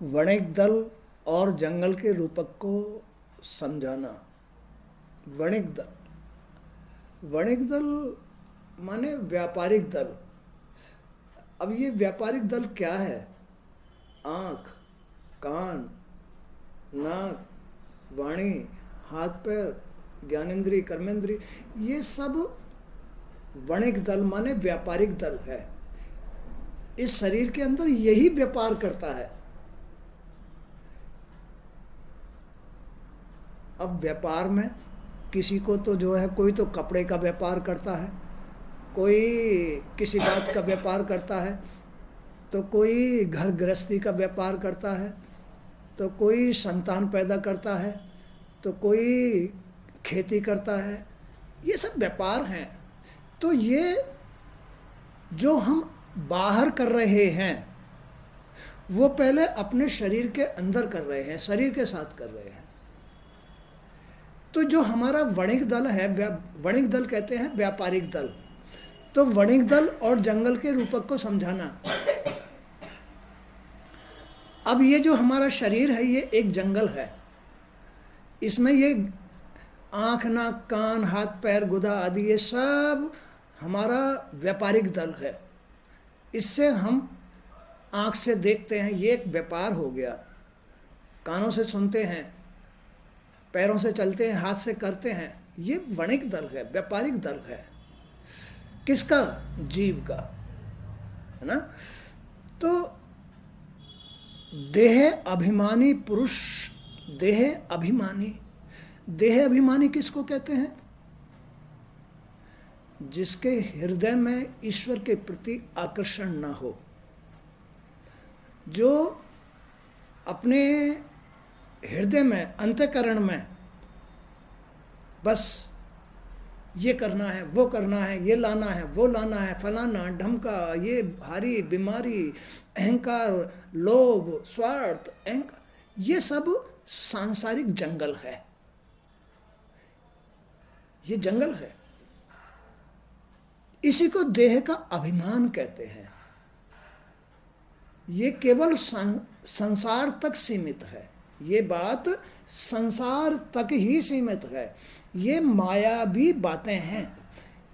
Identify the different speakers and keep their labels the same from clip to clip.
Speaker 1: वणिक दल और जंगल के रूपक को समझाना। वणिक दल माने व्यापारिक दल। अब ये व्यापारिक दल क्या है? आँख, कान, नाक, वाणी, हाथ पैर, ज्ञानेंद्रिय, कर्मेंद्रिय, ये सब वणिक दल माने व्यापारिक दल है। इस शरीर के अंदर यही व्यापार करता है। अब व्यापार में किसी को तो जो है, कोई तो कपड़े का व्यापार करता है, कोई किसी बात का व्यापार करता है, तो कोई घर गृहस्थी का व्यापार करता है, तो कोई संतान पैदा करता है, तो कोई खेती करता है। ये सब व्यापार हैं। तो ये जो हम बाहर कर रहे हैं वो पहले अपने शरीर के अंदर कर रहे हैं, शरीर के साथ कर रहे हैं। तो जो हमारा वणिक दल है, वणिक दल कहते हैं व्यापारिक दल। तो वणिक दल और जंगल के रूपक को समझाना। अब ये जो हमारा शरीर है ये एक जंगल है। इसमें ये आँख, नाक, कान, हाथ पैर, गुदा आदि ये सब हमारा व्यापारिक दल है। इससे हम आँख से देखते हैं, ये एक व्यापार हो गया। कानों से सुनते हैं, पैरों से चलते हैं, हाथ से करते हैं, ये वणिक दल है, व्यापारिक दल है। किसका? जीव का, है ना। तो देह अभिमानी पुरुष, देह अभिमानी किसको कहते हैं? जिसके हृदय में ईश्वर के प्रति आकर्षण ना हो, जो अपने हृदय में, अंतःकरण में बस ये करना है, वो करना है, ये लाना है, वो लाना है, फलाना ढमका, ये भारी बीमारी, अहंकार, लोभ, स्वार्थ, अहंकार, ये सब सांसारिक जंगल है। ये जंगल है। इसी को देह का अभिमान कहते हैं। ये केवल संसार तक सीमित है। ये बात संसार तक ही सीमित है। ये मायावी बातें हैं।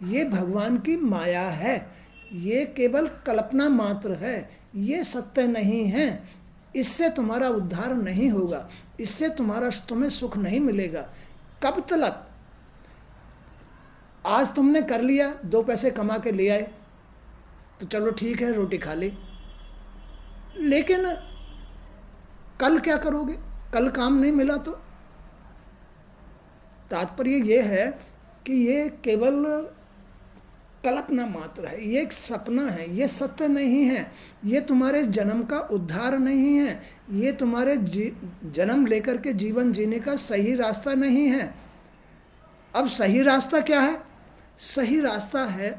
Speaker 1: ये भगवान की माया है। ये केवल कल्पना मात्र है। ये सत्य नहीं है। इससे तुम्हारा उद्धार नहीं होगा। इससे तुम्हें सुख नहीं मिलेगा। कब तक? आज तुमने कर लिया, 2 पैसे कमा के ले आए, तो चलो ठीक है, रोटी खा ली। लेकिन कल क्या करोगे? कल काम नहीं मिला तो? तात्पर्य ये है कि ये केवल कल्पना मात्र है। ये एक सपना है। ये सत्य नहीं है। ये तुम्हारे जन्म का उद्धार नहीं है। ये तुम्हारे जन्म लेकर के जीवन जीने का सही रास्ता नहीं है। अब सही रास्ता क्या है? सही रास्ता है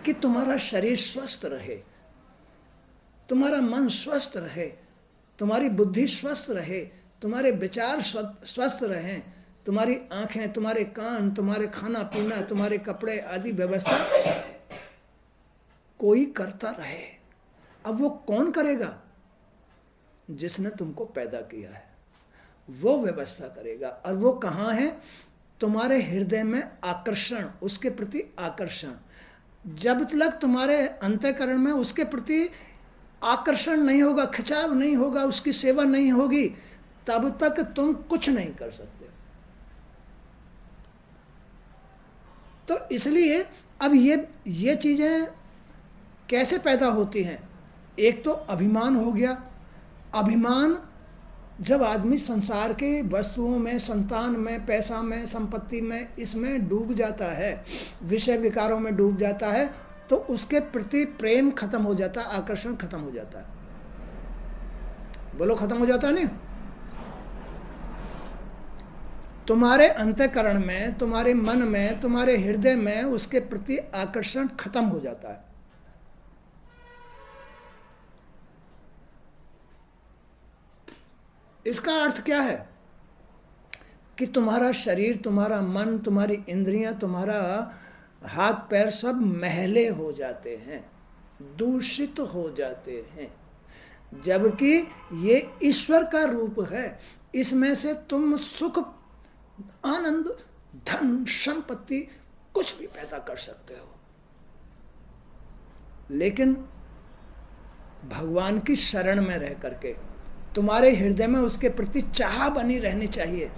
Speaker 1: कि तुम्हारा शरीर स्वस्थ रहे, तुम्हारा मन स्वस्थ रहे, तुम्हारी बुद्धि स्वस्थ रहे, तुम्हारे विचार स्वस्थ रहें, तुम्हारी आंखें, तुम्हारे कान, तुम्हारे खाना पीना, तुम्हारे कपड़े आदि व्यवस्था कोई करता रहे। अब वो कौन करेगा? जिसने तुमको पैदा किया है वो व्यवस्था करेगा। और वो कहाँ है? तुम्हारे हृदय में आकर्षण, उसके प्रति आकर्षण। जब तक तुम्हारे अंतःकरण में उसके प्रति आकर्षण नहीं होगा, खिंचाव नहीं होगा, उसकी सेवा नहीं होगी, तब तक तुम कुछ नहीं कर सकते। तो इसलिए अब ये चीजें कैसे पैदा होती हैं? एक तो अभिमान हो गया। अभिमान जब आदमी संसार के वस्तुओं में, संतान में, पैसा में, संपत्ति में, इसमें डूब जाता है, विषय विकारों में डूब जाता है, तो उसके प्रति प्रेम खत्म हो जाता है, आकर्षण खत्म हो जाता है। बोलो, खत्म हो जाता है नहीं? तुम्हारे अंतःकरण में, तुम्हारे मन में, तुम्हारे हृदय में उसके प्रति आकर्षण खत्म हो जाता है। इसका अर्थ क्या है? कि तुम्हारा शरीर, तुम्हारा मन, तुम्हारी इंद्रियां, तुम्हारा हाथ पैर सब मैले हो जाते हैं, दूषित हो जाते हैं। जबकि ये ईश्वर का रूप है। इसमें से तुम सुख, आनंद, धन, संपत्ति कुछ भी पैदा कर सकते हो, लेकिन भगवान की शरण में रह करके तुम्हारे हृदय में उसके प्रति चाह बनी रहनी चाहिए,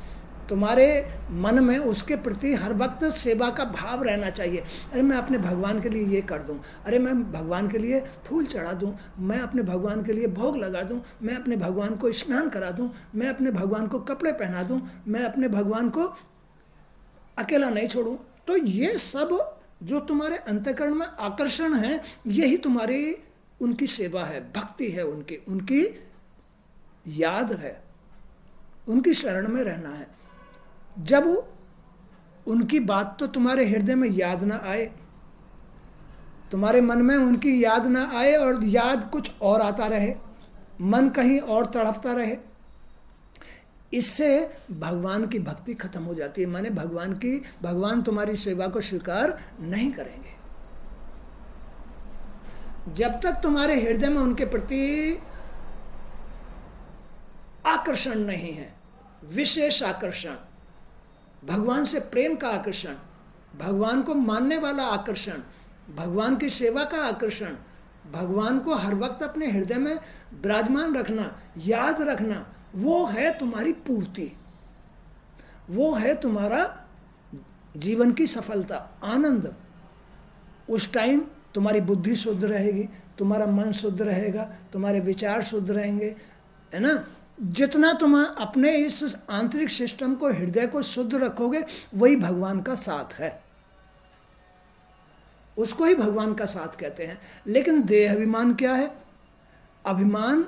Speaker 1: तुम्हारे मन में उसके प्रति हर वक्त सेवा का भाव रहना चाहिए। अरे मैं अपने भगवान के लिए ये कर दूं, अरे मैं भगवान के लिए फूल चढ़ा दूं, मैं अपने भगवान के लिए भोग लगा दूं, मैं अपने भगवान को स्नान करा दूं, मैं अपने भगवान को कपड़े पहना दूं, मैं अपने भगवान को अकेला नहीं छोड़ूं। तो ये सब जो तुम्हारे अंतःकरण में आकर्षण है, यही तुम्हारी उनकी सेवा है, भक्ति है, उनकी याद है, उनकी शरण में रहना है। जब उनकी बात तो तुम्हारे हृदय में याद ना आए, तुम्हारे मन में उनकी याद ना आए और याद कुछ और आता रहे, मन कहीं और तड़पता रहे, इससे भगवान की भक्ति खत्म हो जाती है। माने भगवान तुम्हारी सेवा को स्वीकार नहीं करेंगे। जब तक तुम्हारे हृदय में उनके प्रति आकर्षण नहीं है, विशेष आकर्षण, भगवान से प्रेम का आकर्षण, भगवान को मानने वाला आकर्षण, भगवान की सेवा का आकर्षण, भगवान को हर वक्त अपने हृदय में विराजमान रखना, याद रखना, वो है तुम्हारी पूर्ति, वो है तुम्हारा जीवन की सफलता, आनंद। उस टाइम तुम्हारी बुद्धि शुद्ध रहेगी, तुम्हारा मन शुद्ध रहेगा, तुम्हारे विचार शुद्ध रहेंगे, है ना। जितना तुम अपने इस आंतरिक सिस्टम को, हृदय को शुद्ध रखोगे, वही भगवान का साथ है, उसको ही भगवान का साथ कहते हैं। लेकिन देह अभिमान क्या है? अभिमान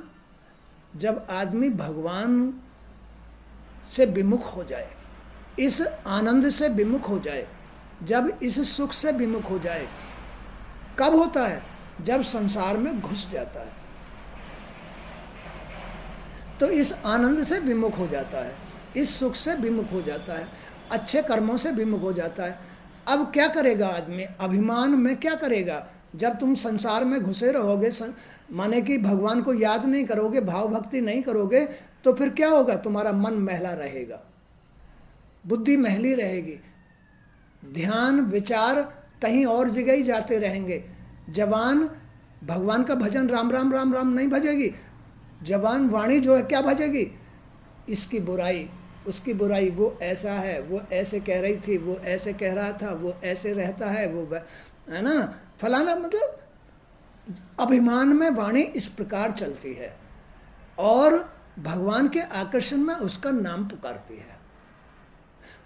Speaker 1: जब आदमी भगवान से विमुख हो जाए, इस आनंद से विमुख हो जाए, जब इस सुख से विमुख हो जाए, कब होता है? जब संसार में घुस जाता है, तो इस आनंद से विमुख हो जाता है, इस सुख से विमुख हो जाता है, अच्छे कर्मों से विमुख हो जाता है। अब क्या करेगा आदमी? अभिमान में क्या करेगा? जब तुम संसार में घुसे रहोगे, माने कि भगवान को याद नहीं करोगे, भाव भक्ति नहीं करोगे, तो फिर क्या होगा? तुम्हारा मन महला रहेगा, बुद्धि महली रहेगी, ध्यान विचार कहीं और जगह ही जाते रहेंगे। जवान भगवान का भजन राम राम राम राम नहीं भजेगी, जवान वाणी जो है क्या भजेगी? इसकी बुराई, उसकी बुराई, वो ऐसा है, वो ऐसे कह रही थी, वो ऐसे कह रहा था, वो ऐसे रहता है, वो है ना फलाना। मतलब अभिमान में वाणी इस प्रकार चलती है और भगवान के आकर्षण में उसका नाम पुकारती है।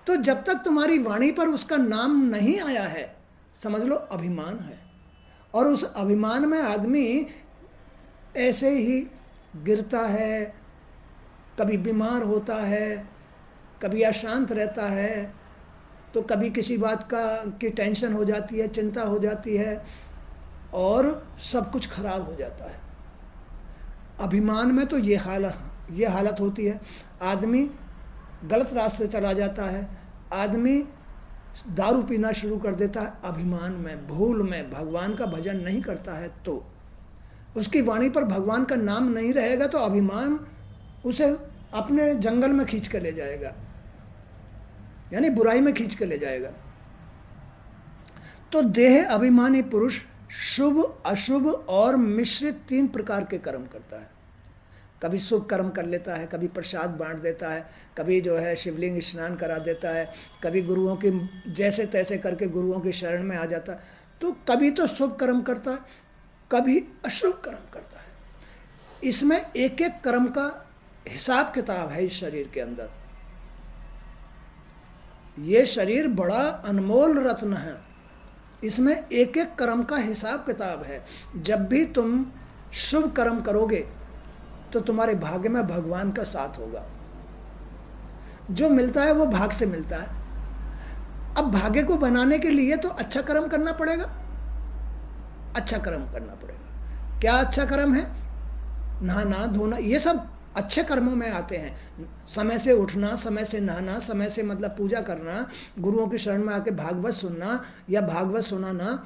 Speaker 1: तो जब तक तुम्हारी वाणी पर उसका नाम नहीं आया है, समझ लो अभिमान है। और उस अभिमान में आदमी ऐसे ही गिरता है, कभी बीमार होता है, कभी अशांत रहता है, तो कभी किसी बात की टेंशन हो जाती है, चिंता हो जाती है और सब कुछ खराब हो जाता है। अभिमान में तो ये हालत होती है। आदमी गलत रास्ते चला जाता है, आदमी दारू पीना शुरू कर देता है, अभिमान में, भूल में, भगवान का भजन नहीं करता है, तो उसकी वाणी पर भगवान का नाम नहीं रहेगा, तो अभिमान उसे अपने जंगल में खींच के ले जाएगा, यानी बुराई में खींच के ले जाएगा। तो देह अभिमानी पुरुष शुभ, अशुभ और मिश्रित 3 प्रकार के कर्म करता है। कभी शुभ कर्म कर लेता है, कभी प्रसाद बांट देता है, कभी जो है शिवलिंग स्नान करा देता है, कभी गुरुओं की जैसे तैसे करके गुरुओं की शरण में आ जाता है। तो कभी तो शुभ कर्म करता है, कभी अशुभ कर्म करता है। इसमें एक एक कर्म का हिसाब किताब है इस शरीर के अंदर। ये शरीर बड़ा अनमोल रत्न है, इसमें एक एक कर्म का हिसाब किताब है। जब भी तुम शुभ कर्म करोगे तो तुम्हारे भाग्य में भगवान का साथ होगा। जो मिलता है वो भाग्य से मिलता है। अब भाग्य को बनाने के लिए तो अच्छा कर्म करना पड़ेगा, अच्छा कर्म करना पड़ेगा। क्या अच्छा कर्म है? नहाना धोना, ये सब अच्छे कर्मों में आते हैं। समय से उठना, समय से नहाना, समय से मतलब पूजा करना, गुरुओं की शरण में आके भागवत सुनना या भागवत सुनाना,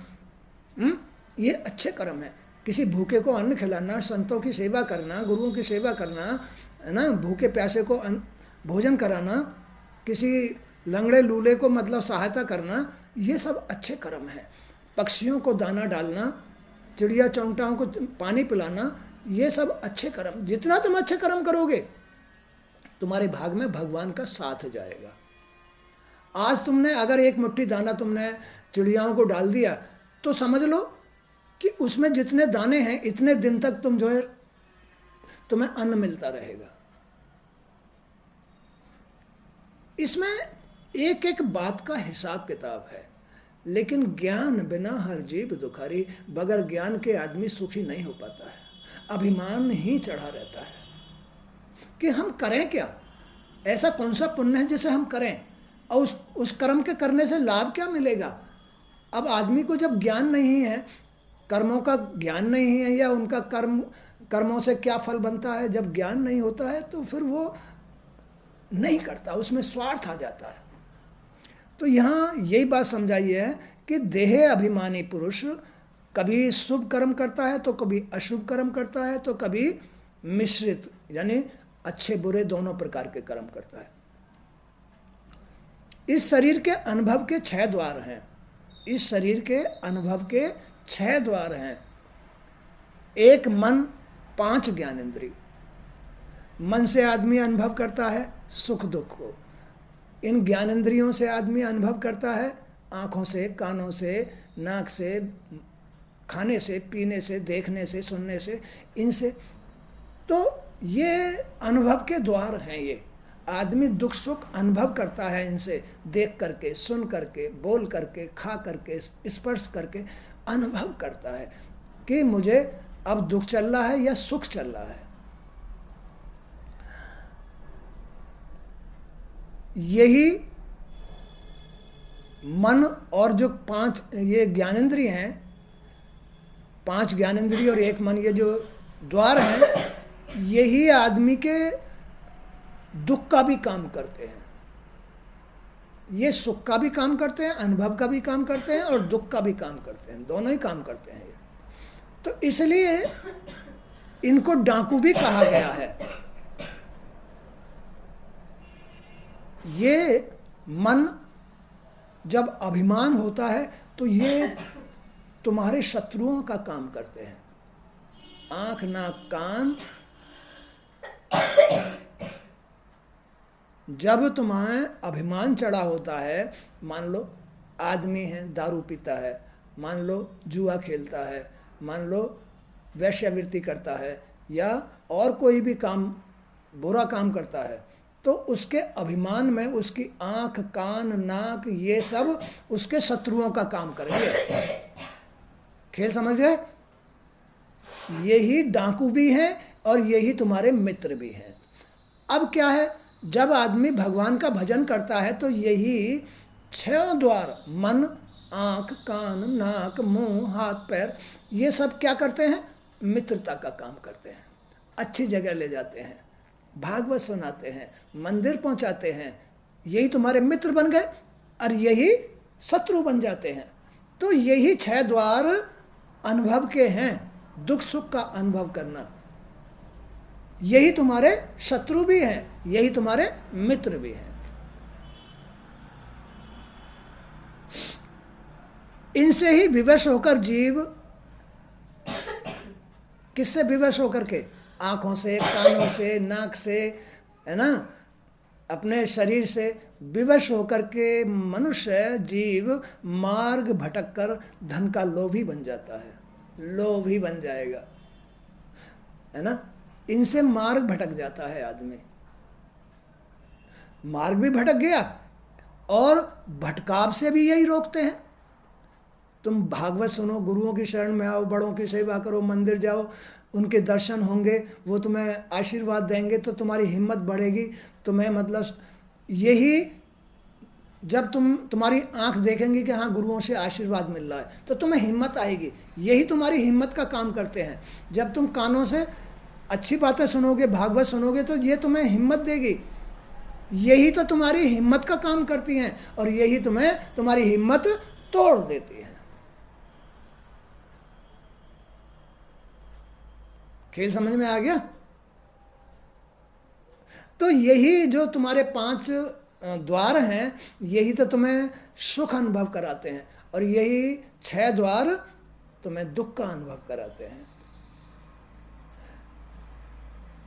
Speaker 1: ये अच्छे कर्म है। किसी भूखे को अन्न खिलाना, संतों की सेवा करना, गुरुओं की सेवा करना, है ना, भूखे प्यासे को भोजन कराना, किसी लंगड़े लूले को मतलब सहायता करना, ये सब अच्छे कर्म हैं। पक्षियों को दाना डालना, चिड़िया चौंटाओं को पानी पिलाना, ये सब अच्छे कर्म। जितना तुम अच्छे कर्म करोगे तुम्हारे भाग में भगवान का साथ जाएगा। आज तुमने अगर एक मुट्ठी दाना तुमने चिड़ियाओं को डाल दिया तो समझ लो कि उसमें जितने दाने हैं इतने दिन तक तुम जो है तुम्हें अन्न मिलता रहेगा। इसमें एक एक बात का हिसाब किताब है। लेकिन ज्ञान बिना हर जीव दुखारी, बगैर ज्ञान के आदमी सुखी नहीं हो पाता है। अभिमान ही चढ़ा रहता है कि हम करें क्या, ऐसा कौन सा पुण्य है जिसे हम करें और उस कर्म के करने से लाभ क्या मिलेगा। अब आदमी को जब ज्ञान नहीं है, कर्मों का ज्ञान नहीं है, या उनका कर्मों से क्या फल बनता है, जब ज्ञान नहीं होता है तो फिर वो नहीं करता, उसमें स्वार्थ आ जाता है। तो यहाँ यही बात समझाई है कि देह अभिमानी पुरुष कभी शुभ कर्म करता है तो कभी अशुभ कर्म करता है, तो कभी मिश्रित यानी अच्छे बुरे दोनों प्रकार के कर्म करता है। इस शरीर के अनुभव के 6 द्वार हैं। इस शरीर के अनुभव के 6 द्वार हैं। 1 मन, 5 ज्ञानेंद्रिय। मन से आदमी अनुभव करता है सुख दुख को। इन ज्ञानेंद्रियों से आदमी अनुभव करता है आँखों से, कानों से, नाक से, खाने से, पीने से, देखने से, सुनने से, इनसे। तो ये अनुभव के द्वार हैं। ये आदमी दुख सुख अनुभव करता है इनसे, देख करके, सुन करके, बोल करके, खा करके, स्पर्श करके अनुभव करता है कि मुझे अब दुख चल रहा है या सुख चल रहा है। यही मन और जो 5 ये ज्ञानेंद्रिय हैं, 5 ज्ञानेंद्रिय और 1 मन, ये जो द्वार हैं, यही आदमी के दुख का भी काम करते हैं। ये सुख का भी काम करते हैं, अनुभव का भी काम करते हैं और दुख का भी काम करते हैं, दोनों ही काम करते हैं ये। तो इसलिए इनको डाकू भी कहा गया है। ये मन जब अभिमान होता है तो ये तुम्हारे शत्रुओं का काम करते हैं। आंख, नाक, कान, जब तुम्हें अभिमान चढ़ा होता है, मान लो आदमी है दारू पीता है, मान लो जुआ खेलता है, मान लो वैश्यावृत्ति करता है, या और कोई भी काम बुरा काम करता है, तो उसके अभिमान में उसकी आंख, कान, नाक, ये सब उसके शत्रुओं का काम करेंगे। खेल समझ गए? यही डाकू भी हैं और यही तुम्हारे मित्र भी हैं। अब क्या है, जब आदमी भगवान का भजन करता है तो यही 6 द्वार, मन, आंख, कान, नाक, मुंह, हाथ, पैर, ये सब क्या करते हैं? मित्रता का काम करते हैं। अच्छी जगह ले जाते हैं, भागवत सुनाते हैं, मंदिर पहुंचाते हैं। यही तुम्हारे मित्र बन गए और यही शत्रु बन जाते हैं। तो यही 6 द्वार अनुभव के हैं, दुख सुख का अनुभव करना। यही तुम्हारे शत्रु भी हैं, यही तुम्हारे मित्र भी हैं। इनसे ही विवश होकर जीव, किससे विवश होकर के? आंखों से, कानों से, नाक से, है ना, अपने शरीर से विवश होकर के मनुष्य जीव मार्ग भटक कर धन का लोभी बन जाता है। लोभी बन जाएगा, है ना। इनसे मार्ग भटक जाता है आदमी। मार्ग भी भटक गया और भटकाव से भी यही रोकते हैं। तुम भागवत सुनो, गुरुओं की शरण में आओ, बड़ों की सेवा करो, मंदिर जाओ, उनके दर्शन होंगे, वो तुम्हें आशीर्वाद देंगे तो तुम्हारी हिम्मत बढ़ेगी। तुम्हें मतलब यही, जब तुम्हारी आंख देखेंगी कि हाँ गुरुओं से आशीर्वाद मिल रहा है तो तुम्हें हिम्मत आएगी। यही तुम्हारी हिम्मत का काम करते हैं। जब तुम कानों से अच्छी बातें सुनोगे, भागवत सुनोगे, तो ये तुम्हें हिम्मत देगी। यही तो तुम्हारी हिम्मत का काम करती हैं और यही तुम्हें तुम्हारी हिम्मत तोड़ देती है। खेल समझ में आ गया? तो यही जो तुम्हारे 5 द्वार हैं, यही तो तुम्हें सुख अनुभव कराते हैं, और यही 6 द्वार तुम्हें दुख का अनुभव कराते हैं।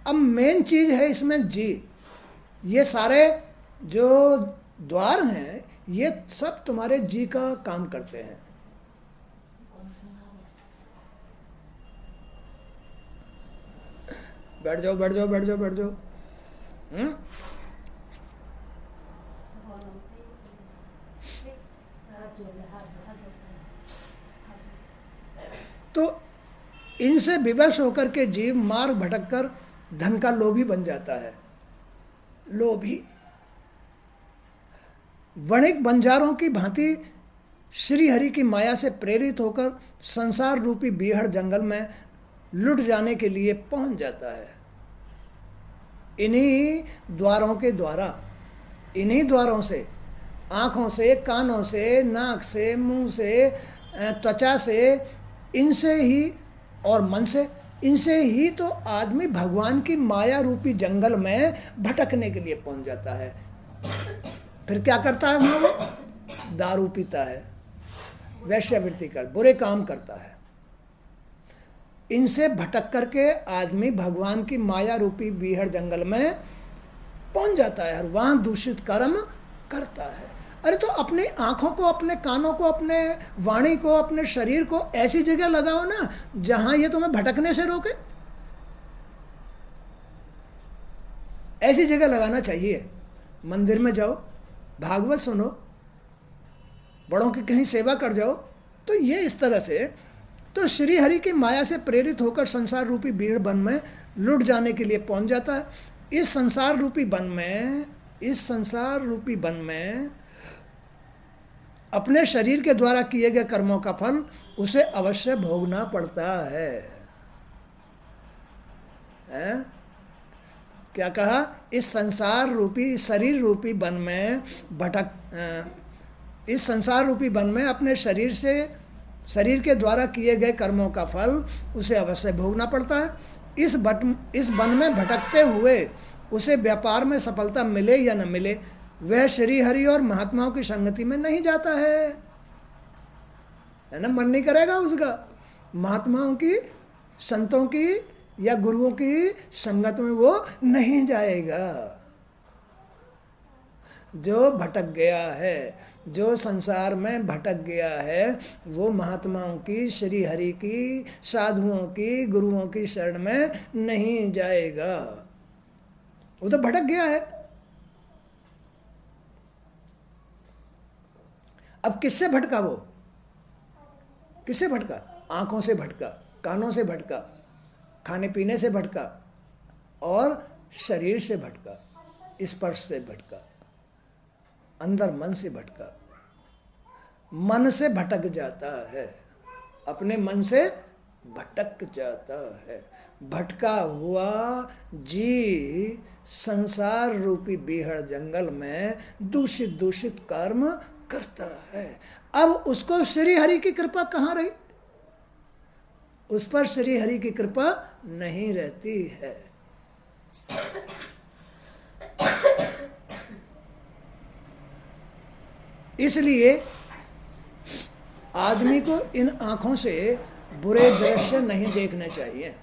Speaker 1: अब मेन चीज है इसमें जी। ये सारे जो द्वार हैं, ये सब तुम्हारे जी का काम करते हैं। बैठ जाओ, बैठ जाओ, बैठ जाओ, बैठ जाओ। तो इनसे विवश होकर के जीव मार्ग भटककर धन का लोभी बन जाता है। लोभी वणिक बंजारों की भांति श्री हरि की माया से प्रेरित होकर संसार रूपी बीहड़ जंगल में लुट जाने के लिए पहुंच जाता है। इन्हीं द्वारों के द्वारा, इन्हीं द्वारों से, आँखों से, कानों से, नाक से, मुंह से, त्वचा से, इनसे ही और मन से, इनसे ही तो आदमी भगवान की माया रूपी जंगल में भटकने के लिए पहुंच जाता है। फिर क्या करता है वहाँ? वो दारू पीता है, वैश्यावृत्ति कर, बुरे काम करता है। इनसे भटक करके आदमी भगवान की माया रूपी बीहड़ जंगल में पहुंच जाता है और वहां दूषित कर्म करता है। अरे तो अपनी आंखों को, अपने कानों को, अपने वाणी को, अपने शरीर को ऐसी जगह लगाओ ना जहां ये तुम्हें भटकने से रोके। ऐसी जगह लगाना चाहिए। मंदिर में जाओ, भागवत सुनो, बड़ों की कहीं सेवा कर जाओ। तो ये इस तरह से तो श्री हरि की माया से प्रेरित होकर संसार रूपी बीहड़ वन में लुट जाने के लिए पहुंच जाता है। इस संसार रूपी वन में अपने शरीर के द्वारा किए गए कर्मों का फल उसे अवश्य भोगना पड़ता है। क्या कहा? इस संसार रूपी, शरीर रूपी वन में इस संसार रूपी वन में अपने शरीर के द्वारा किए गए कर्मों का फल उसे अवश्य भोगना पड़ता है। इस वन में भटकते हुए उसे व्यापार में सफलता मिले या न मिले, वह श्री हरि और महात्माओं की संगति में नहीं जाता है ना? मन नहीं करेगा उसका महात्माओं की, संतों की या गुरुओं की संगत में वो नहीं जाएगा। जो भटक गया है, जो संसार में भटक गया है, वो महात्माओं की, श्री हरि की, साधुओं की, गुरुओं की शरण में नहीं जाएगा। वो तो भटक गया है। अब किससे भटका वो? किससे भटका? आंखों से भटका, कानों से भटका, खाने पीने से भटका और शरीर से भटका, स्पर्श से भटका, अंदर मन से भटका। मन से भटक जाता है, अपने मन से भटक जाता है। भटका हुआ जी संसार रूपी बीहड़ जंगल में दूषित कर्म करता है। अब उसको श्री हरि की कृपा कहाँ रही? उस पर श्री हरि की कृपा नहीं रहती है। इसलिए आदमी को इन आंखों से बुरे दृश्य नहीं देखने चाहिए।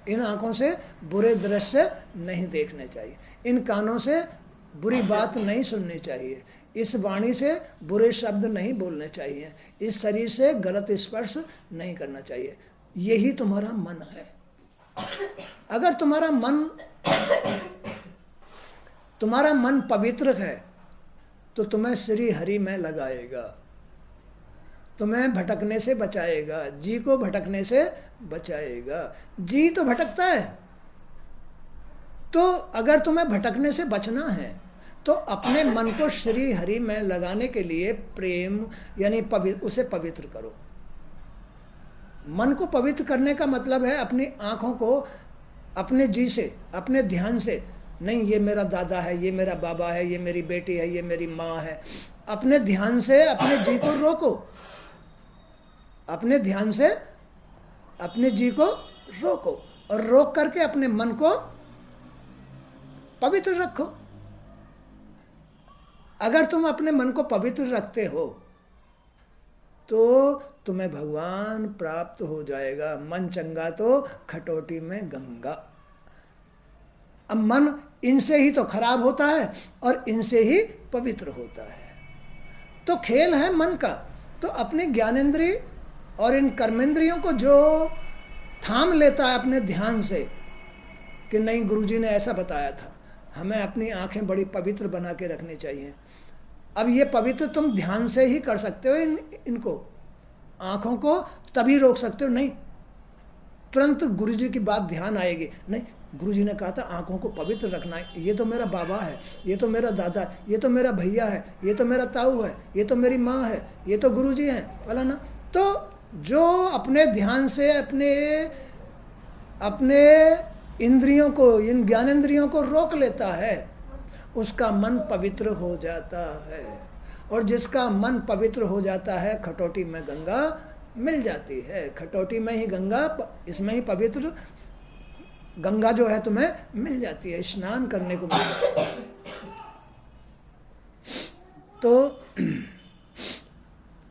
Speaker 1: इन आंखों से बुरे दृश्य नहीं देखने चाहिए। इन कानों से बुरी बात नहीं सुननी चाहिए। इस वाणी से बुरे शब्द नहीं बोलने चाहिए। इस शरीर से गलत स्पर्श नहीं करना चाहिए। यही तुम्हारा मन है। अगर तुम्हारा मन पवित्र है तो तुम्हें श्री हरि में लगाएगा, तुम्हें भटकने से बचाएगा, जी को भटकने से बचाएगा। जी तो भटकता है, तो अगर तुम्हें भटकने से बचना है तो अपने मन को श्री हरि में लगाने के लिए प्रेम यानी उसे पवित्र करो। मन को पवित्र करने का मतलब है अपनी आंखों को अपने जी से, अपने ध्यान से नहीं, ये मेरा दादा है, ये मेरा बाबा है, ये मेरी बेटी है, ये मेरी माँ है। अपने ध्यान से अपने जी को रोको, अपने ध्यान से अपने जी को रोको और रोक करके अपने मन को पवित्र रखो। अगर तुम अपने मन को पवित्र रखते हो तो तुम्हें भगवान प्राप्त हो जाएगा। मन चंगा तो खटोटी में गंगा। अब मन इनसे ही तो खराब होता है और इनसे ही पवित्र होता है। तो खेल है मन का। तो अपने ज्ञानेंद्रिय और इन कर्मेंद्रियों को जो थाम लेता है अपने ध्यान से कि नहीं, गुरुजी ने ऐसा बताया था, हमें अपनी आंखें बड़ी पवित्र बना के रखनी चाहिए। अब ये पवित्र तुम ध्यान से ही कर सकते हो। इनको आंखों को तभी रोक सकते हो, नहीं तुरंत गुरुजी की बात ध्यान आएगी, नहीं गुरुजी ने कहा था आंखों को पवित्र रखना है, ये तो मेरा बाबा है, ये तो मेरा दादा है, ये तो मेरा भैया है, ये तो मेरा ताऊ है, ये तो मेरी माँ है, ये तो गुरुजी हैं फलाना। तो जो अपने ध्यान से अपने इंद्रियों को, इन ज्ञानेंद्रियों को रोक लेता है, उसका मन पवित्र हो जाता है। और जिसका मन पवित्र हो जाता है, खटोटी में गंगा मिल जाती है। खटोटी में ही गंगा, इसमें ही पवित्र गंगा जो है तुम्हें मिल जाती है, स्नान करने को मिल जाती है। तो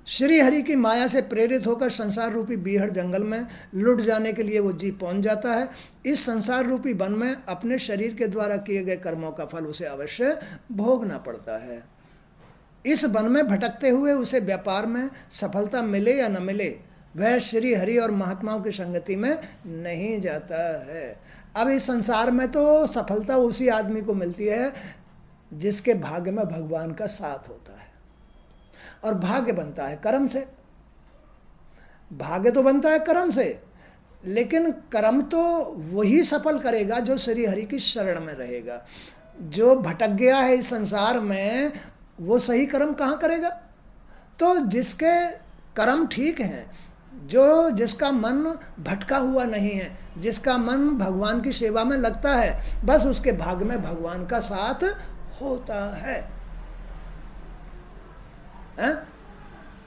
Speaker 1: श्री हरि की माया से प्रेरित होकर संसार रूपी बीहड़ जंगल में लुट जाने के लिए वो जीव पहुंच जाता है। इस संसार रूपी वन में अपने शरीर के द्वारा किए गए कर्मों का फल उसे अवश्य भोगना पड़ता है। इस वन में भटकते हुए उसे व्यापार में सफलता मिले या न मिले, वह श्री हरि और महात्माओं की संगति में नहीं जाता है। अब इस संसार में तो सफलता उसी आदमी को मिलती है जिसके भाग्य में भगवान का साथ होता है। और भाग्य बनता है कर्म से। भाग्य तो बनता है कर्म से, लेकिन कर्म तो वही सफल करेगा जो श्री हरि की शरण में रहेगा। जो भटक गया है इस संसार में, वो सही कर्म कहाँ करेगा? तो जिसके कर्म ठीक हैं, जिसका मन भटका हुआ नहीं है, जिसका मन भगवान की सेवा में लगता है, बस उसके भाग्य में भगवान का साथ होता है।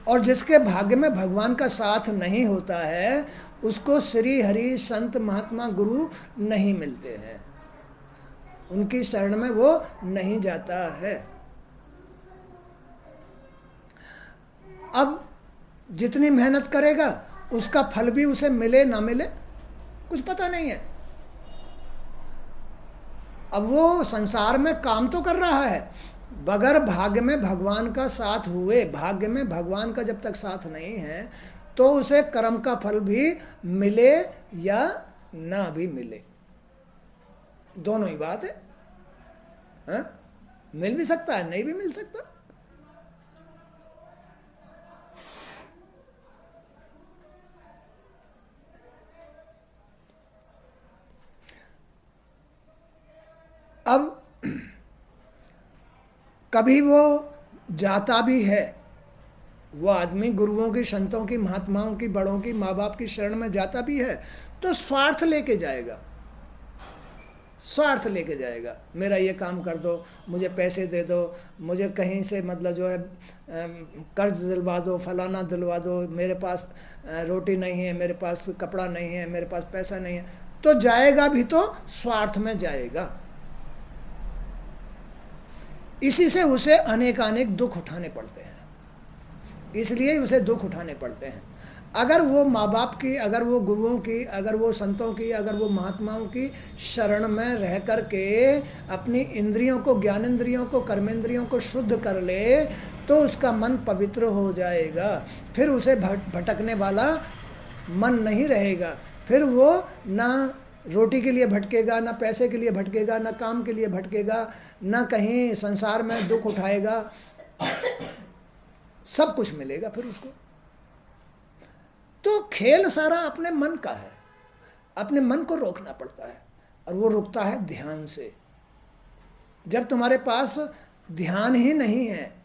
Speaker 1: और जिसके भाग्य में भगवान का साथ नहीं होता है, उसको श्री हरि संत महात्मा गुरु नहीं मिलते हैं, उनकी शरण में वो नहीं जाता है। अब जितनी मेहनत करेगा उसका फल भी उसे मिले ना मिले कुछ पता नहीं है। अब वो संसार में काम तो कर रहा है, बगैर भाग्य में भगवान का साथ हुए, भाग्य में भगवान का जब तक साथ नहीं है तो उसे कर्म का फल भी मिले या ना भी मिले, दोनों ही बात है। मिल भी सकता है, नहीं भी मिल सकता। अब कभी वो जाता भी है, वो आदमी गुरुओं की, संतों की, महात्माओं की, बड़ों की, माँ बाप की शरण में जाता भी है तो स्वार्थ लेके जाएगा, स्वार्थ लेके जाएगा। मेरा ये काम कर दो, मुझे पैसे दे दो, मुझे कहीं से मतलब जो है कर्ज दिलवा दो, फलाना दिलवा दो, मेरे पास रोटी नहीं है, मेरे पास कपड़ा नहीं है, मेरे पास पैसा नहीं है। तो जाएगा भी तो स्वार्थ में जाएगा। इसी से उसे अनेकानेक दुख उठाने पड़ते हैं, इसलिए उसे दुख उठाने पड़ते हैं। अगर वो माँ बाप की, अगर वो गुरुओं की, अगर वो संतों की, अगर वो महात्माओं की शरण में रह कर के अपनी इंद्रियों को, ज्ञानेंद्रियों को, कर्मेंद्रियों को शुद्ध कर ले तो उसका मन पवित्र हो जाएगा। फिर उसे भटकने वाला मन नहीं रहेगा। फिर वो ना रोटी के लिए भटकेगा, ना पैसे के लिए भटकेगा, ना काम के लिए भटकेगा, ना कहीं संसार में दुख उठाएगा, सब कुछ मिलेगा फिर उसको। तो खेल सारा अपने मन का है, अपने मन को रोकना पड़ता है, और वो रुकता है ध्यान से। जब तुम्हारे पास ध्यान ही नहीं है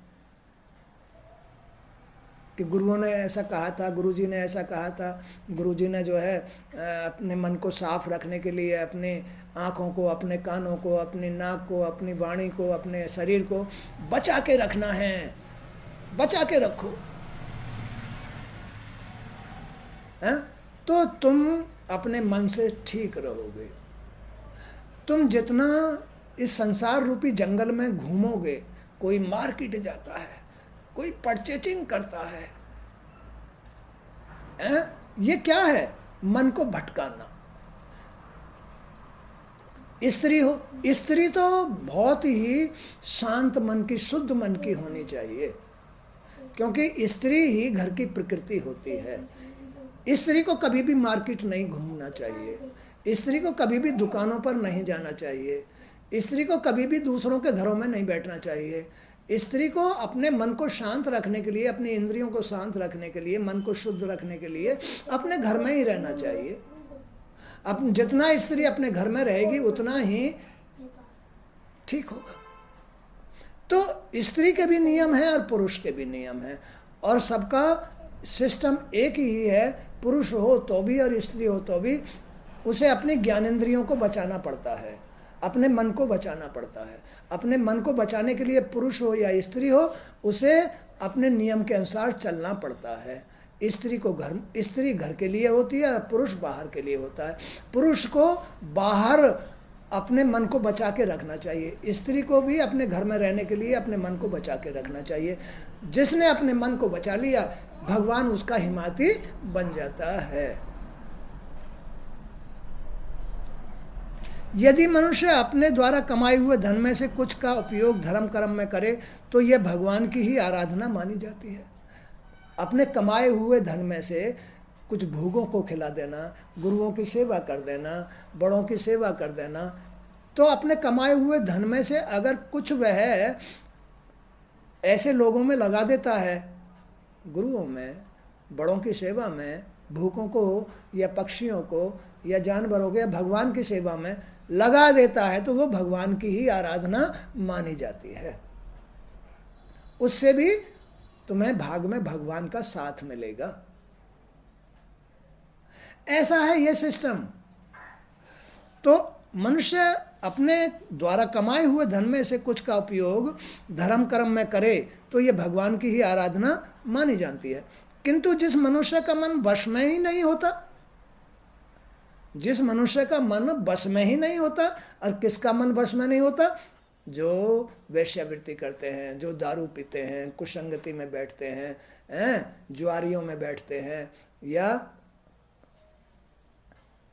Speaker 1: कि गुरुओं ने ऐसा कहा था, गुरुजी ने ऐसा कहा था, गुरुजी ने जो है अपने मन को साफ रखने के लिए अपने आँखों को, अपने कानों को, अपनी नाक को, अपनी वाणी को, अपने शरीर को बचा के रखना है, बचा के रखो। तो तुम अपने मन से ठीक रहोगे। तुम जितना इस संसार रूपी जंगल में घूमोगे, कोई मार्केट जाता है, कोई परचेजिंग करता है, ये क्या है? मन को भटकाना। स्त्री हो, स्त्री तो बहुत ही शांत मन की, शुद्ध मन की होनी चाहिए, क्योंकि स्त्री ही घर की प्रकृति होती है। स्त्री को कभी भी मार्केट नहीं घूमना चाहिए, स्त्री को कभी भी दुकानों पर नहीं जाना चाहिए, स्त्री को कभी भी दूसरों के घरों में नहीं बैठना चाहिए। स्त्री को अपने मन को शांत रखने के लिए, अपनी इंद्रियों को शांत रखने के लिए, मन को शुद्ध रखने के लिए अपने घर में ही रहना चाहिए। अब जितना स्त्री अपने घर में रहेगी उतना ही ठीक होगा। तो स्त्री के भी नियम है और पुरुष के भी नियम है, और सबका सिस्टम एक ही है। पुरुष हो तो भी और स्त्री हो तो भी उसे अपने ज्ञानेंद्रियों को बचाना पड़ता है, अपने मन को बचाना पड़ता है। अपने मन को बचाने के लिए पुरुष हो या स्त्री हो, उसे अपने नियम के अनुसार चलना पड़ता है। स्त्री घर के लिए होती है, पुरुष बाहर के लिए होता है। पुरुष को बाहर अपने मन को बचा के रखना चाहिए, स्त्री को भी अपने घर में रहने के लिए अपने मन को बचा के रखना चाहिए। जिसने अपने मन को बचा लिया, भगवान उसका हिमाती बन जाता है। यदि मनुष्य अपने द्वारा कमाए हुए धन में से कुछ का उपयोग धर्म कर्म में करे तो यह भगवान की ही आराधना मानी जाती है। अपने कमाए हुए धन में से कुछ भूखों को खिला देना, गुरुओं की सेवा कर देना, बड़ों की सेवा कर देना, तो अपने कमाए हुए धन में से अगर कुछ वह ऐसे लोगों में लगा देता है, गुरुओं में, बड़ों की सेवा में, भूखों को या पक्षियों को या जानवरों को या भगवान की सेवा में लगा देता है, तो वो भगवान की ही आराधना मानी जाती है। उससे भी तुम्हें भाग में भगवान का साथ मिलेगा। ऐसा है ये सिस्टम। तो मनुष्य अपने द्वारा कमाए हुए धन में से कुछ का उपयोग धर्म कर्म में करे तो ये भगवान की ही आराधना मानी जाती है। किंतु जिस मनुष्य का मन वश में ही नहीं होता, जिस मनुष्य का मन बस में ही नहीं होता, और किसका मन बस में नहीं होता? जो वेश्यावृत्ति करते हैं, जो दारू पीते हैं, कुसंगति में बैठते हैं, जुआरियों में बैठते हैं, या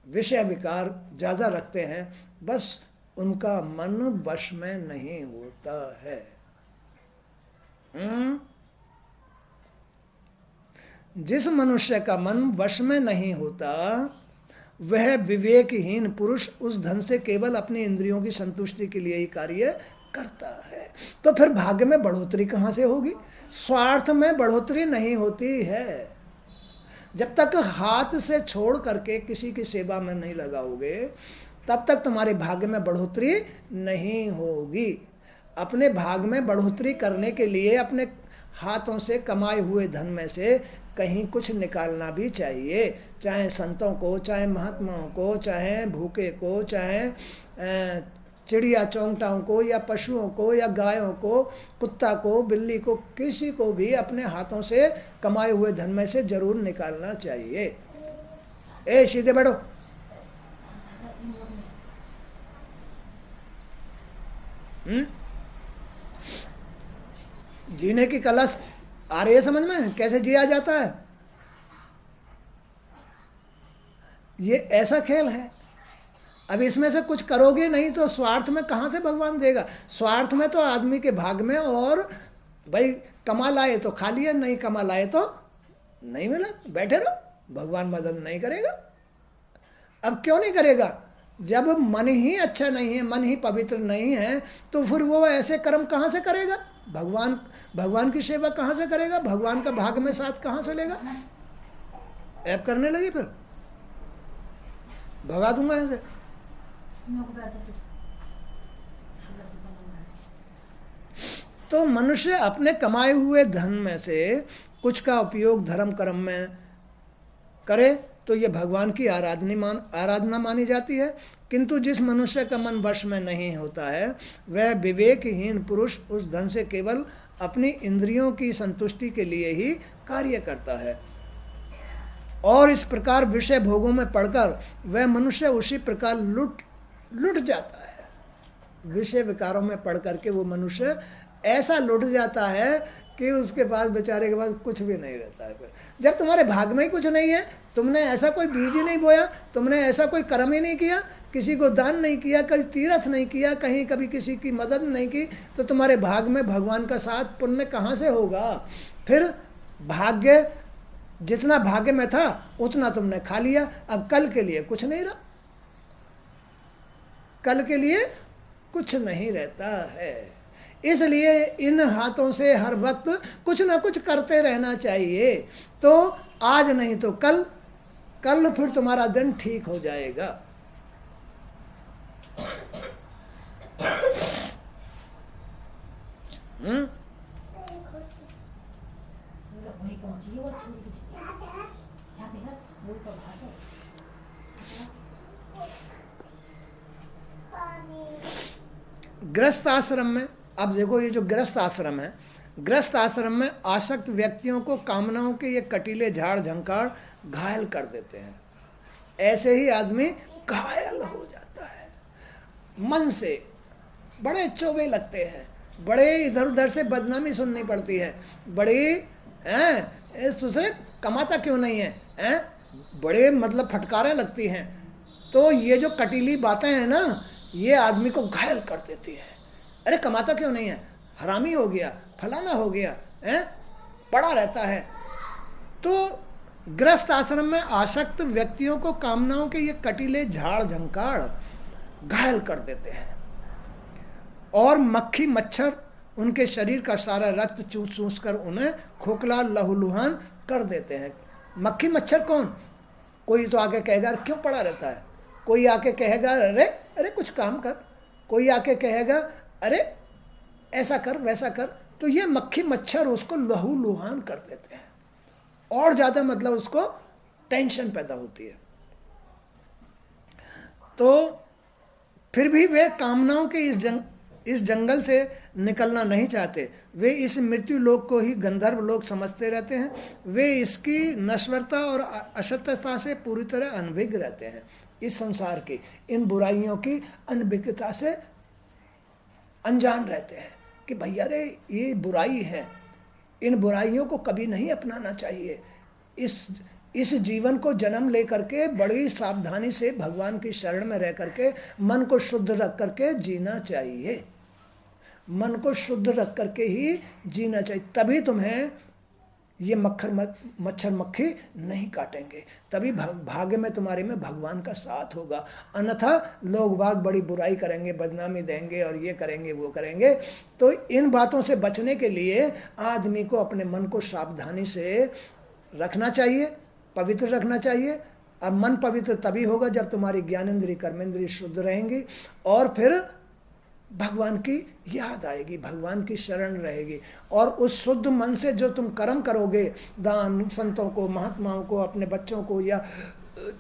Speaker 1: विषय विकार ज़्यादा रखते हैं, बस उनका मन वश में नहीं होता है। जिस मनुष्य का मन वश में नहीं होता, वह विवेकहीन पुरुष उस धन से केवल अपनी इंद्रियों की संतुष्टि के लिए ही कार्य करता है। तो फिर भाग्य में बढ़ोतरी कहाँ से होगी? स्वार्थ में बढ़ोतरी नहीं होती है। जब तक हाथ से छोड़ करके किसी की सेवा में नहीं लगाओगे, तब तक तुम्हारे भाग्य में बढ़ोतरी नहीं होगी। अपने भाग में बढ़ोतरी करने के लिए अपने हाथों से कमाए हुए धन में से कहीं कुछ निकालना भी चाहिए, चाहे संतों को, चाहे महात्माओं को, चाहे भूखे को, चाहे चिड़िया चौंगटाओं को, या पशुओं को, या गायों को, कुत्ता को, बिल्ली को, किसी को भी अपने हाथों से कमाए हुए धन में से जरूर निकालना चाहिए। ए सीधे बैठो। जीने की कला आ रही है समझ में? कैसे जिया जाता है? ये ऐसा खेल है। अब इसमें से कुछ करोगे नहीं तो स्वार्थ में कहाँ से भगवान देगा? स्वार्थ में तो आदमी के भाग में, और भाई कमा लाए तो खा लिया, नहीं कमा लाए तो नहीं मिला, बैठे रहो, भगवान मदद नहीं करेगा। अब क्यों नहीं करेगा? जब मन ही अच्छा नहीं है, मन ही पवित्र नहीं है, तो फिर वो ऐसे कर्म कहाँ से करेगा? भगवान की सेवा कहाँ से करेगा? भगवान का भाग में साथ कहाँ से लेगा? ऐप करने लगी, फिर भगा दूंगा ऐसे। तो मनुष्य अपने कमाए हुए धन में से कुछ का उपयोग धर्म कर्म में करे तो ये भगवान की आराधना मानी जाती है। किंतु जिस मनुष्य का मन वश में नहीं होता है, वह विवेकहीन पुरुष उस धन से केवल अपनी इंद्रियों की संतुष्टि के लिए ही कार्य करता है। और इस प्रकार विषय भोगों में पड़कर वह मनुष्य उसी प्रकार लुट जाता है। विषय विकारों में पड़ करके वो मनुष्य ऐसा लुट जाता है कि उसके पास, बेचारे के पास कुछ भी नहीं रहता है। जब तुम्हारे भाग में ही कुछ नहीं है, तुमने ऐसा कोई बीज ही नहीं बोया, तुमने ऐसा कोई कर्म ही नहीं किया, किसी को दान नहीं किया, कहीं तीर्थ नहीं किया, कहीं कभी किसी की मदद नहीं की, तो तुम्हारे भाग में भगवान का साथ पुण्य कहाँ से होगा? फिर भाग्य, जितना भाग्य में था उतना तुमने खा लिया, अब कल के लिए कुछ नहीं रहा, कल के लिए कुछ नहीं रहता है। इसलिए इन हाथों से हर वक्त कुछ ना कुछ करते रहना चाहिए, तो आज नहीं तो कल फिर तुम्हारा दिन ठीक हो जाएगा। गृहस्थ आश्रम में, अब देखो ये जो गृहस्थ आश्रम है, गृहस्थ आश्रम में आसक्त व्यक्तियों को कामनाओं के ये कटीले झाड़ झंकार घायल कर देते हैं। ऐसे ही आदमी घायल हो जाता है, मन से बड़े चोबे लगते हैं, बड़े इधर उधर से बदनामी सुननी पड़ती है, बड़ी दूसरे कमाता क्यों नहीं है, बड़े मतलब फटकारें लगती हैं। तो ये जो कटीली बातें हैं ना, ये आदमी को घायल कर देती है। अरे कमाता क्यों नहीं है, हरामी हो गया, फलाना हो गया, पड़ा रहता है। तो गृहस्थ आश्रम में आसक्त व्यक्तियों को कामनाओं के ये कटीले झाड़ झंकार घायल कर देते हैं, और मक्खी मच्छर उनके शरीर का सारा रक्त चूस चूस कर उन्हें खोखला लहूलुहान कर देते हैं। मक्खी मच्छर कौन? कोई तो आके कहेगा क्यों पड़ा रहता है, कोई आके कहेगा अरे कुछ काम कर, कोई आके कहेगा अरे ऐसा कर वैसा कर। तो ये मक्खी मच्छर उसको लहूलुहान कर देते हैं, और ज़्यादा मतलब उसको टेंशन पैदा होती है। तो फिर भी वे कामनाओं के इस जंगल से निकलना नहीं चाहते। वे इस मृत्यु लोक को ही गंधर्व लोक समझते रहते हैं। वे इसकी नश्वरता और असत्यता से पूरी तरह अनभिज्ञ रहते हैं। इस संसार की इन बुराइयों की अनभिज्ञता से अनजान रहते हैं कि भैया रे ये बुराई है, इन बुराइयों को कभी नहीं अपनाना चाहिए। इस जीवन को जन्म ले करके बड़ी सावधानी से भगवान की शरण में रह करके मन को शुद्ध रख करके जीना चाहिए, मन को शुद्ध रख करके ही जीना चाहिए। तभी तुम्हें ये मच्छर मक्खी नहीं काटेंगे, तभी भाग्य में तुम्हारे में भगवान का साथ होगा। अन्यथा लोग बाग बड़ी बुराई करेंगे, बदनामी देंगे और ये करेंगे वो करेंगे। तो इन बातों से बचने के लिए आदमी को अपने मन को सावधानी से रखना चाहिए, पवित्र रखना चाहिए। अब मन पवित्र तभी होगा जब तुम्हारी ज्ञानेंद्रिय कर्मेंद्रिय शुद्ध रहेंगी, और फिर भगवान की याद आएगी, भगवान की शरण रहेगी। और उस शुद्ध मन से जो तुम कर्म करोगे, दान संतों को, महात्माओं को, अपने बच्चों को या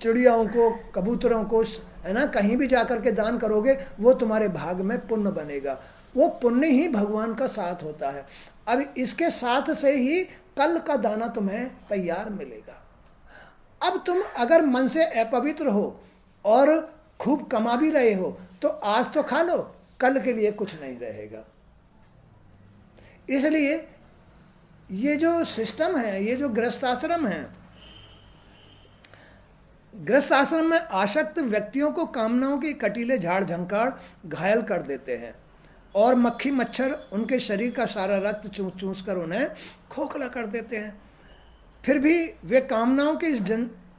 Speaker 1: चिड़ियाओं को, कबूतरों को, है ना, कहीं भी जाकर के दान करोगे, वो तुम्हारे भाग में पुण्य बनेगा। वो पुण्य ही भगवान का साथ होता है। अब इसके साथ से ही कल का दाना तुम्हें तैयार मिलेगा। अब तुम अगर मन से अपवित्र हो और खूब कमा भी रहे हो, तो आज तो खा लो, कल के लिए कुछ नहीं रहेगा। इसलिए ये जो सिस्टम है, ये जो गृहस्थ आश्रम है, गृहस्थ आश्रम में आसक्त व्यक्तियों को कामनाओं के कटीले झाड़ झंकार घायल कर देते हैं, और मक्खी मच्छर उनके शरीर का सारा रक्त चूस चूस कर उन्हें खोखला कर देते हैं। फिर भी वे कामनाओं के इस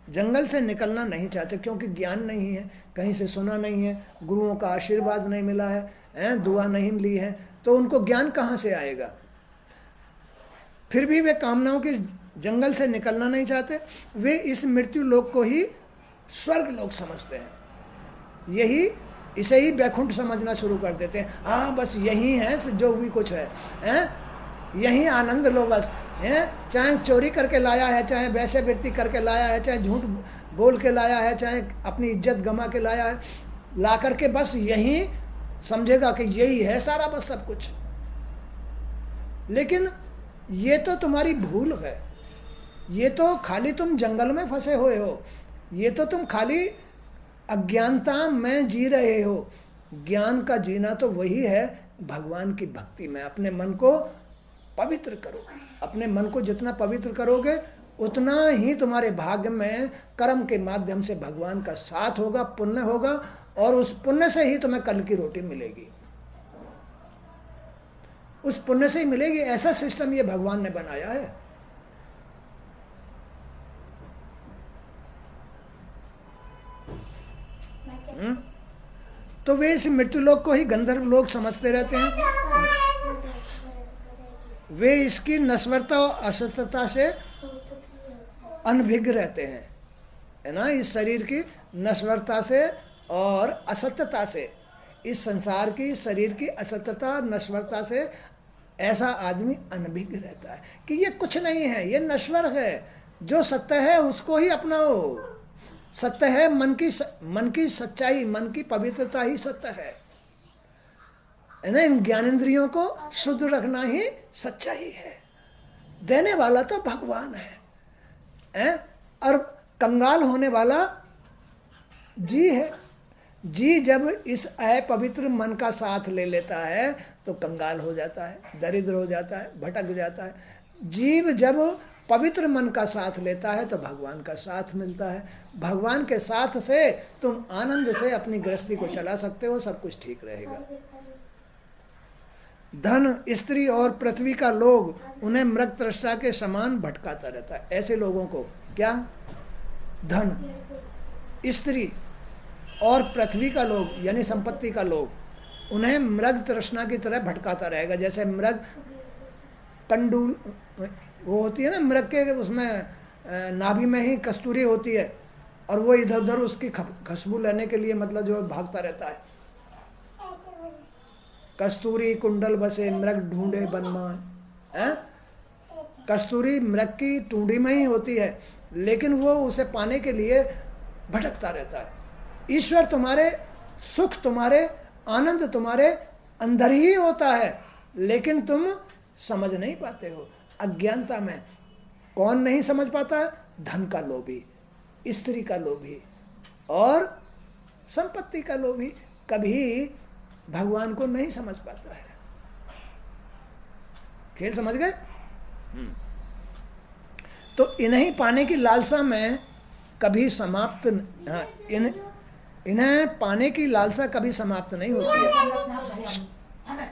Speaker 1: जंगल से निकलना नहीं चाहते, क्योंकि ज्ञान नहीं है, कहीं से सुना नहीं है, गुरुओं का आशीर्वाद नहीं मिला है, दुआ नहीं ली है, तो उनको ज्ञान कहाँ से आएगा। फिर भी वे कामनाओं के जंगल से निकलना नहीं चाहते। वे इस मृत्यु लोक को ही स्वर्ग लोक समझते हैं, इसे ही बैकुंठ समझना शुरू कर देते हैं। हाँ बस यही है जो भी कुछ है, यही आनंद लो बस, हैं, चाहे चोरी करके लाया है, चाहे वैसे वृत्ति करके लाया है, चाहे झूठ बोल के लाया है, चाहे अपनी इज्जत गंवा के लाया है, ला करके बस यही समझेगा कि यही है सारा बस सब कुछ। लेकिन ये तो तुम्हारी भूल है, ये तो खाली तुम जंगल में फंसे हुए हो, ये तो तुम खाली अज्ञानता में जी रहे हो। ज्ञान का जीना तो वही है भगवान की भक्ति में। अपने मन को पवित्र करो, अपने मन को जितना पवित्र करोगे उतना ही तुम्हारे भाग्य में कर्म के माध्यम से भगवान का साथ होगा, पुण्य होगा, और उस पुण्य से ही तुम्हें कल की रोटी मिलेगी, उस पुण्य से ही मिलेगी। ऐसा सिस्टम ये भगवान ने बनाया है। तो वे इस मृत्युलोक को ही गंधर्व लोग समझते रहते हैं। वे इसकी नश्वरता और असत्यता से अनभिज्ञ रहते हैं, है ना। इस शरीर की नश्वरता से और असत्यता से, इस संसार की शरीर की असत्यता नश्वरता से ऐसा आदमी अनभिज्ञ रहता है कि ये कुछ नहीं है, ये नश्वर है। जो सत्य है उसको ही अपनाओ। सत्य है मन की सच्चाई, मन की पवित्रता ही सत्य है ना। इन ज्ञानेंद्रियों को शुद्ध रखना ही सच्चाई है। देने वाला तो भगवान है, और कंगाल होने वाला जी है। जी जब इस अपवित्र मन का साथ ले लेता है तो कंगाल हो जाता है, दरिद्र हो जाता है, भटक जाता है। जीव जब पवित्र मन का साथ लेता है तो भगवान का साथ मिलता है। भगवान के साथ से तुम आनंद से अपनी गृहस्थी को चला सकते हो, सब कुछ ठीक रहेगा। धन, स्त्री और पृथ्वी का लोग उन्हें मृग तृष्णा के समान भटकाता रहता है। ऐसे लोगों को क्या, धन, स्त्री और पृथ्वी का लोग यानी संपत्ति का लोग, उन्हें मृग तृष्णा की तरह भटकाता रहेगा। जैसे मृग कंडूल वो होती है ना, मृग के उसमें नाभि में ही कस्तूरी होती है, और वो इधर उधर उसकी खुशबू लेने के लिए मतलब जो भागता रहता है। कस्तूरी कुंडल बसे मृग ढूंढे बनमा, कस्तूरी मृग की टूंडी में ही होती है, लेकिन वो उसे पाने के लिए भटकता रहता है। ईश्वर तुम्हारे सुख, तुम्हारे आनंद तुम्हारे अंदर ही होता है, लेकिन तुम समझ नहीं पाते हो अज्ञानता में। कौन नहीं समझ पाता है? धन का लोभी, स्त्री का लोभी और संपत्ति का लोभी कभी भगवान को नहीं समझ पाता है। खेल समझ गए? तो इन्हें पाने की लालसा में कभी समाप्त, इन्हें पाने की लालसा कभी समाप्त नहीं होती है।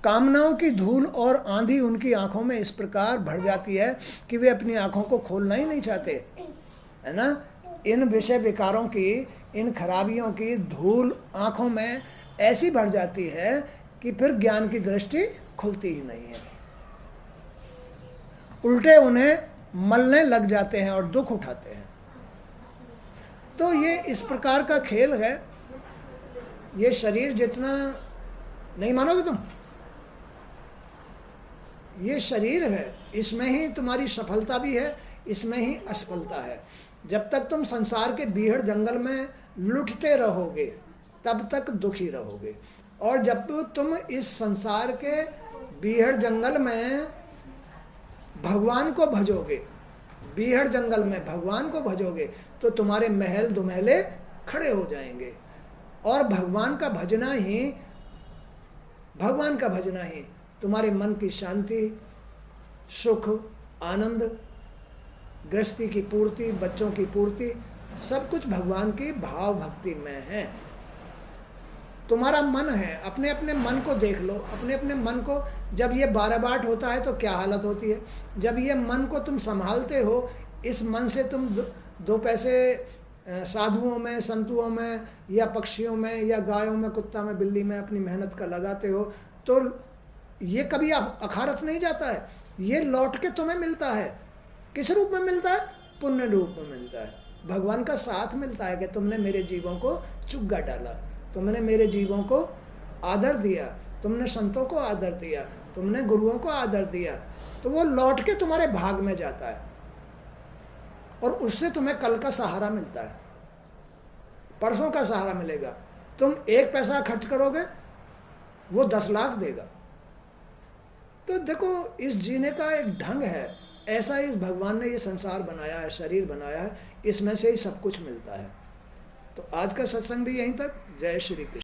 Speaker 1: कामनाओं की धूल और आंधी उनकी आंखों में इस प्रकार भर जाती है कि वे अपनी आंखों को खोलना ही नहीं चाहते, है ना। इन विषय विकारों की, इन खराबियों की धूल आंखों में ऐसी भर जाती है कि फिर ज्ञान की दृष्टि खुलती ही नहीं है। उल्टे उन्हें मलने लग जाते हैं और दुख उठाते हैं। तो ये इस प्रकार का खेल है। ये शरीर जितना, नहीं मानोगे तुम, ये शरीर है, इसमें ही तुम्हारी सफलता भी है, इसमें ही असफलता है। जब तक तुम संसार के बीहड़ जंगल में लुटते रहोगे तब तक दुखी रहोगे, और जब तुम इस संसार के बीहड़ जंगल में भगवान को भजोगे, बीहड़ जंगल में भगवान को भजोगे, तो तुम्हारे महल दुमहले खड़े हो जाएंगे। और भगवान का भजना ही तुम्हारे मन की शांति, सुख, आनंद, गृहस्थी की पूर्ति, बच्चों की पूर्ति, सब कुछ भगवान की भाव भक्ति में है। तुम्हारा मन है, अपने अपने मन को देख लो, अपने अपने मन को। जब ये 12 बाट होता है तो क्या हालत होती है। जब ये मन को तुम संभालते हो, इस मन से तुम दो पैसे साधुओं में, संतुओं में, या पक्षियों में, या गायों में, कुत्ता में, बिल्ली में अपनी मेहनत का लगाते हो, तो ये कभी अखारत नहीं जाता है। ये लौट के तुम्हें मिलता है। किस रूप में मिलता है? पुण्य रूप में मिलता है। भगवान का साथ मिलता है कि तुमने मेरे जीवों को चुग्गा डाला, तुमने मेरे जीवों को आदर दिया, तुमने संतों को आदर दिया, तुमने गुरुओं को आदर दिया, तो वो लौट के तुम्हारे भाग में जाता है, और उससे तुम्हें कल का सहारा मिलता है, परसों का सहारा मिलेगा। तुम 1 पैसा खर्च करोगे, वो 10 लाख देगा। तो तो देखो इस जीने का एक ढंग है, ऐसा ही इस भगवान ने ये संसार बनाया है, शरीर बनाया है, इसमें से ही सब कुछ मिलता है। तो आज का सत्संग भी यहीं तक। जय श्री कृष्ण।